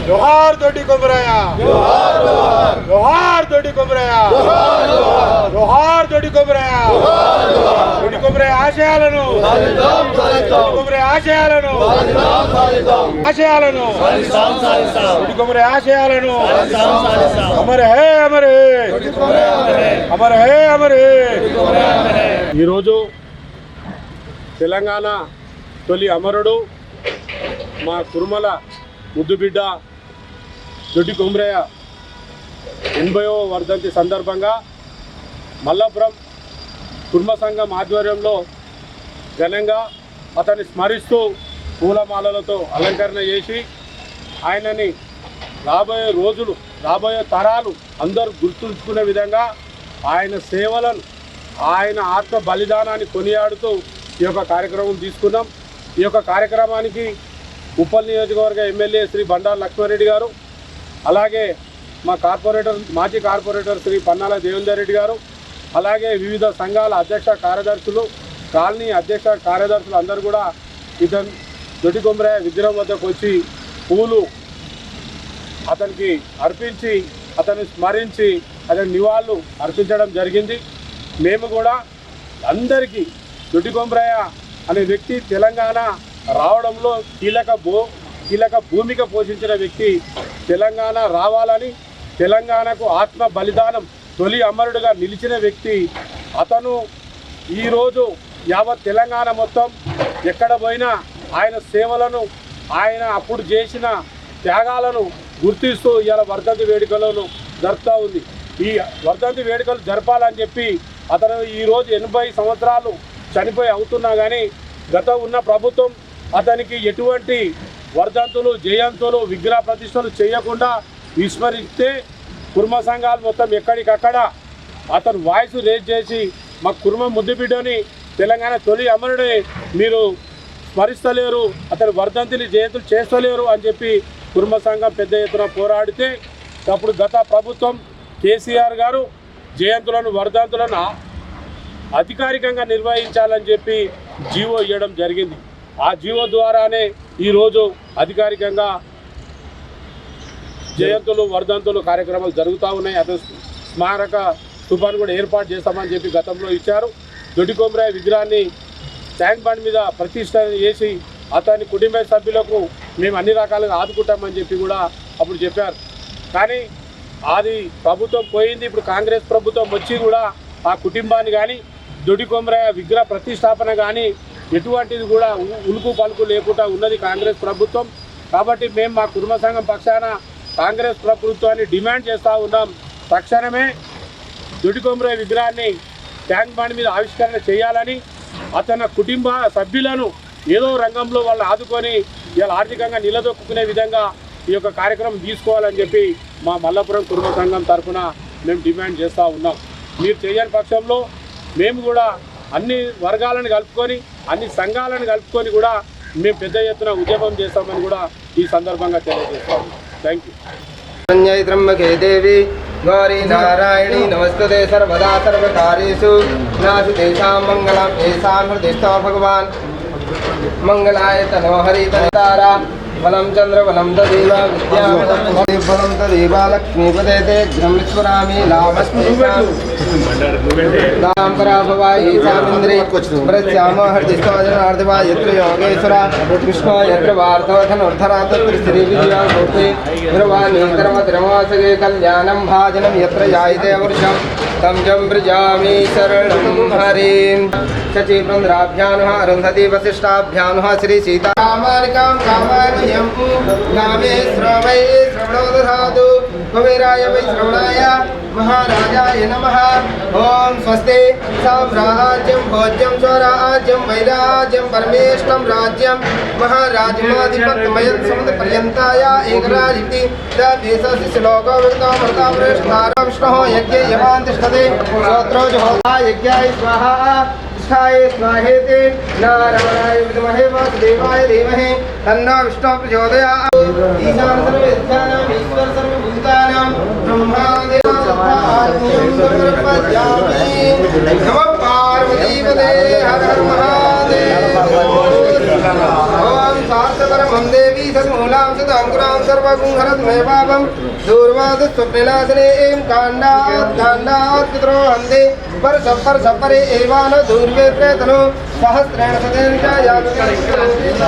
जोहार दोडी कोमराया, जोहार दोडी कोमराया, जोहार दोडी कोमराया, दोडी कोमराया आशयाలను, दोडी कोमराया आशयाలను, आशयाలను, दोडी कोमराया आशयाలను, अमर है अमर है, अमर है अमर है। ఈ రోజు తెలంగాణ తొలి అమరుడు మా కురుమల ముద్దుబిడ్డ దొడ్డి కొమరయ్య 80వ వర్ధంతి సందర్భంగా మల్లాపురం కుర్మ సంఘం ఆధ్వర్యంలో ఘనంగా అతన్ని స్మరిస్తూ పూలమాలలతో అలంకరణ చేసి ఆయనని రాబోయే రోజులు రాబోయే తరాలు అందరూ గుర్తుంచుకునే విధంగా ఆయన సేవలను ఆయన ఆత్మ బలిదానాన్ని కొనియాడుతూ ఈ యొక్క కార్యక్రమం తీసుకున్నాం। ఈ యొక్క కార్యక్రమానికి ఉప్పల్ నియోజకవర్గ ఎమ్మెల్యే శ్రీ బండారు లక్ష్మారెడ్డి గారు, అలాగే మా మాజీ కార్పొరేటర్ శ్రీ పన్నాల దేవేందర్ రెడ్డి గారు, అలాగే వివిధ సంఘాల అధ్యక్ష కార్యదర్శులు, కాలనీ అధ్యక్ష కార్యదర్శులు అందరూ కూడా ఇతను దొడ్డి కొమరయ్య విగ్రహం వద్దకు వచ్చి పూలు అతనికి అర్పించి అతన్ని స్మరించి అతని నివాళులు అర్పించడం జరిగింది। మేము కూడా అందరికీ దొడ్డి కొమరయ్య అనే వ్యక్తి తెలంగాణ రావడంలో కీలక భూమిక పోషించిన వ్యక్తి, తెలంగాణ రావాలని తెలంగాణకు ఆత్మ బలిదానం తొలి అమరుడుగా నిలిచిన వ్యక్తి అతను। ఈరోజు యావత్ తెలంగాణ మొత్తం ఎక్కడ పోయినా ఆయన సేవలను ఆయన అప్పుడు చేసిన త్యాగాలను గుర్తిస్తూ ఇవాళ వర్ధంతి వేడుకలను జరుపుతూ ఉంది। ఈ వర్ధంతి వేడుకలు జరపాలని చెప్పి అతను ఈరోజు 80 సంవత్సరాలు చనిపోయి అవుతున్నా కానీ గత ఉన్న ప్రభుత్వం అతనికి ఎటువంటి వర్ధంతులు జయంతులు విగ్రహ ప్రతిష్టలు చేయకుండా విస్మరిస్తే కుర్మ సంఘాలు మొత్తం ఎక్కడికక్కడ అతను వాయిస్ రేజ్ చేసి మా కుర్మ ముద్దుబిడ్డని తెలంగాణ తొలి అమరుడిని మీరు స్మరిస్తలేరు, అతను వర్ధంతిని జయంతులు చేస్తలేరు అని చెప్పి కుర్మ సంఘం పెద్ద ఎత్తున పోరాడితే అప్పుడు గత ప్రభుత్వం కేసీఆర్ గారు జయంతులను వర్ధంతులను అధికారికంగా నిర్వహించాలని చెప్పి జీవో ఇవ్వడం జరిగింది। ఆ జీవో ద్వారానే ఈరోజు అధికారికంగా జయంతులు వర్ధంతులు కార్యక్రమాలు జరుగుతూ ఉన్నాయి। అతను స్మారక స్థూపాన్ని కూడా ఏర్పాటు చేస్తామని చెప్పి గతంలో ఇచ్చారు। దొడ్డి కొమరయ్య విగ్రహాన్ని ట్యాంక్ బండ్ మీద ప్రతిష్ట చేసి అతని కుటుంబ సభ్యులకు మేము అన్ని రకాలుగా ఆదుకుంటామని చెప్పి కూడా అప్పుడు చెప్పారు। కానీ అది ప్రభుత్వం పోయింది, ఇప్పుడు కాంగ్రెస్ ప్రభుత్వం వచ్చి కూడా ఆ కుటుంబాన్ని కానీ దొడ్డి కొమరయ్య విగ్రహ ప్రతిష్టాపన కానీ ఎటువంటిది కూడా ఉలుకు పలుకు లేకుండా ఉన్నది కాంగ్రెస్ ప్రభుత్వం। కాబట్టి మేము మా కుటుంబ సంఘం పక్షాన కాంగ్రెస్ ప్రభుత్వాన్ని డిమాండ్ చేస్తూ ఉన్నాం, తక్షణమే దొడ్డి కొమరయ్య విగ్రహాన్ని ట్యాంక్ బండ్ మీద ఆవిష్కరణ చేయాలని, అతని కుటుంబ సభ్యులను ఏదో రంగంలో వాళ్ళు ఆదుకొని ఇలా ఆర్థికంగా నిలదొక్కునే విధంగా ఈ యొక్క కార్యక్రమం తీసుకోవాలని చెప్పి మా మల్లాపురం కుటుంబ సంఘం తరఫున మేము డిమాండ్ చేస్తూ ఉన్నాం। మీరు చేయని పక్షంలో మేము కూడా అన్ని వర్గాలను కలుపుకొని అన్ని సంఘాలను కలుపుకొని కూడా మేము పెద్ద ఎత్తున ఉద్యమం చేస్తామని కూడా ఈ సందర్భంగా తెలియజేస్తాము। Thank you. त्र्यंबके देवी गौरी नारायणी नमस्ते सर्वदा सर्वकार्येषु नास्तेषां मंगलम् येषां हृदयस्थो भगवान् मंगलाय तनो हरिततारा बलं चंद्र बलं तदेव विद्या बलं तदेव लक्ष्मीपते ते ग्रमेश्वरामि लाभस्मितां पराभवाय सामिन्द्रे प्रस्याम हृदिष्टाजनार्दवा यत्र योगेश्वरा कृष्ण यत्र वार्धवधनुर्धरा तत्र श्रीविद्या भूते निर्वाणी कर्मद्रमासगे कल्याणं भाजनं यत्र जायते वर्षं तं जं व्रजामि शरणं हरिं शचीवृन्द्राभ्यां अरुन्धति वसिष्ठाभ्यां श्री सीतारामार्कां कामाय नामे श्रवै श्रवणो दधातु कुबेराय वै श्रवणाय महाराजाय नमः। ओम स्वस्ति साम्राज्यं भोज्यं स्वराज्यं वैराज्यं परमेष्ठं राज्यं महाराजमाधिपत्यमयं समुद्रपर्यन्ताय एकराजिति देशस्य श्लोको विक्तमर्ता वृष्टारा विष्णुः यज्ञे यमान् तिष्ठते श्रोत्रो जुहोता यज्ञाय स्वाहा स्थाय स्वाहेति नारायणाय विद्महे वासुदेवाय धीमहि तन्नो विष्णुः प्रचोदयात्। ईशान सर्वविद्यानां ईश्वर सर्वभूतानां ब्रह्मादिनां नमः पार्वतीपते हर हर महादेव। ओम सार्थपरमं देवी सद्मूला सर्वां सदां गुणां सर्वगुणहरत मे पापं दूर्वाद स्वप्निनाशने एं काण्डात् पितरो हन्ते पर सपरे एवान दूर्वे प्रेतनो सहस्रेण सतेन च यान्ति